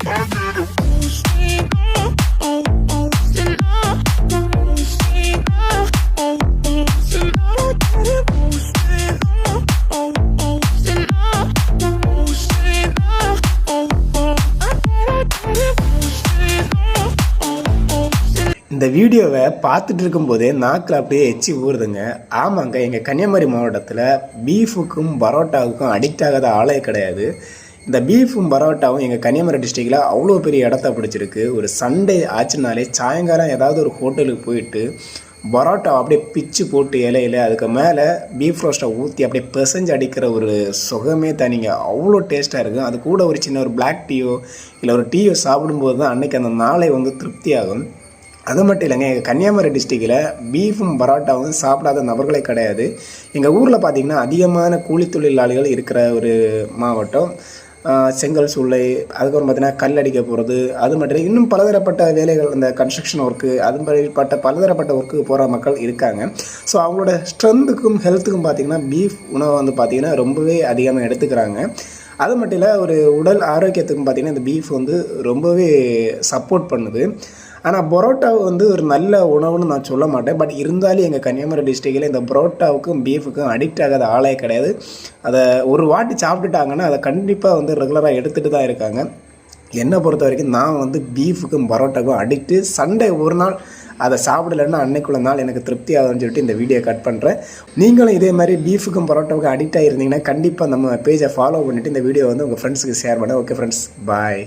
இந்த வீடியோவை பார்த்துட்டு இருக்கும்போதே நாக்கில் அப்படியே எச்சி ஊறுதுங்க. ஆமாங்க, எங்கள் கன்னியாகுமரி மாவட்டத்தில் பீஃபுக்கும் பரோட்டாவுக்கும் அடிக்ட் ஆகாத ஆளே கிடையாது. இந்த பீஃபும் பரோட்டாவும் எங்கள் கன்னியாகுமரி டிஸ்ட்ரிக்டில் அவ்வளோ பெரிய இடத்த பிடிச்சிருக்கு. ஒரு சண்டே ஆச்சுனாலே சாயங்காலம் ஏதாவது ஒரு ஹோட்டலுக்கு போயிட்டு பரோட்டா அப்படியே பிச்சு போட்டு இலையில அதுக்கு மேலே பீஃப் ரோஸ்ட்டை ஊற்றி அப்படியே பிசைஞ்சு அடிக்கிற ஒரு சுகமே தனிங்க. அவ்வளோ டேஸ்ட்டாக இருக்கும். அது கூட ஒரு சின்ன ஒரு பிளாக் டீயோ இல்லை ஒரு டீயோ சாப்பிடும்போது தான் அன்றைக்கி அந்த நாளை திருப்தி ஆகும். அது மட்டும் இல்லைங்க, எங்கள் கன்னியாகுமரி டிஸ்ட்ரிக்டில் பீஃபும் பரோட்டாவும் சாப்பிடாத நபர்களே கிடையாது. எங்கள் ஊரில் பார்த்திங்கன்னா அதிகமான கூலி தொழிலாளிகள் இருக்கிற ஒரு மாவட்டம். செங்கல் சூளை, அதுக்கப்புறம் பார்த்திங்கன்னா கல் அடிக்க போகிறது, அது மட்டும் இன்னும் பலதரப்பட்ட வேலைகள், இந்த கன்ஸ்ட்ரக்ஷன் ஒர்க்கு, அது மாதிரிப்பட்ட பலதரப்பட்ட ஒர்க்குக்கு போகிற மக்கள் இருக்காங்க. ஸோ அவங்களோட ஸ்ட்ரென்த்துக்கும் ஹெல்த்துக்கும் பார்த்திங்கன்னா பீஃப் உணவை பார்த்திங்கன்னா ரொம்பவே அதிகமாக எடுத்துக்கிறாங்க. அது மட்டும் இல்லை, ஒரு உடல் ஆரோக்கியத்துக்கும் பார்த்திங்கன்னா இந்த பீஃப் ரொம்பவே சப்போர்ட் பண்ணுது. ஆனால் பரோட்டா ஒரு நல்ல உணவுன்னு நான் சொல்ல மாட்டேன். பட் இருந்தாலும் எங்கள் கன்னியாகுமரி டிஸ்ட்ரிக்டில் இந்த பரோட்டாவுக்கும் பீஃபுக்கும் அடிக்ட் ஆகாத ஆளே கிடையாது. அதை ஒரு வாட்டி சாப்பிட்டுட்டாங்கன்னா அதை கண்டிப்பாக ரெகுலராக எடுத்துகிட்டு தான் இருக்காங்க. என்னை பொறுத்த வரைக்கும் நான் பீஃபுக்கும் பரோட்டாவுக்கும் அடிக்ட்டு. சண்டே ஒரு நாள் அதை சாப்பிடலைன்னா அன்னைக்குள்ள நாள் எனக்கு திருப்தி ஆகுதுன்னு சொல்லிட்டு இந்த வீடியோ கட் பண்ணுறேன். நீங்களும் இதே மாதிரி பீஃபுக்கும் பரோட்டாவுக்கும் அடிக்ட் ஆகிருந்தீங்கன்னா கண்டிப்பாக நம்ம பேஜை ஃபாலோ பண்ணிவிட்டு இந்த வீடியோ உங்கள் ஃப்ரெண்ட்ஸுக்கு ஷேர் பண்ணுங்கள். ஓகே ஃப்ரெண்ட்ஸ், பாய்.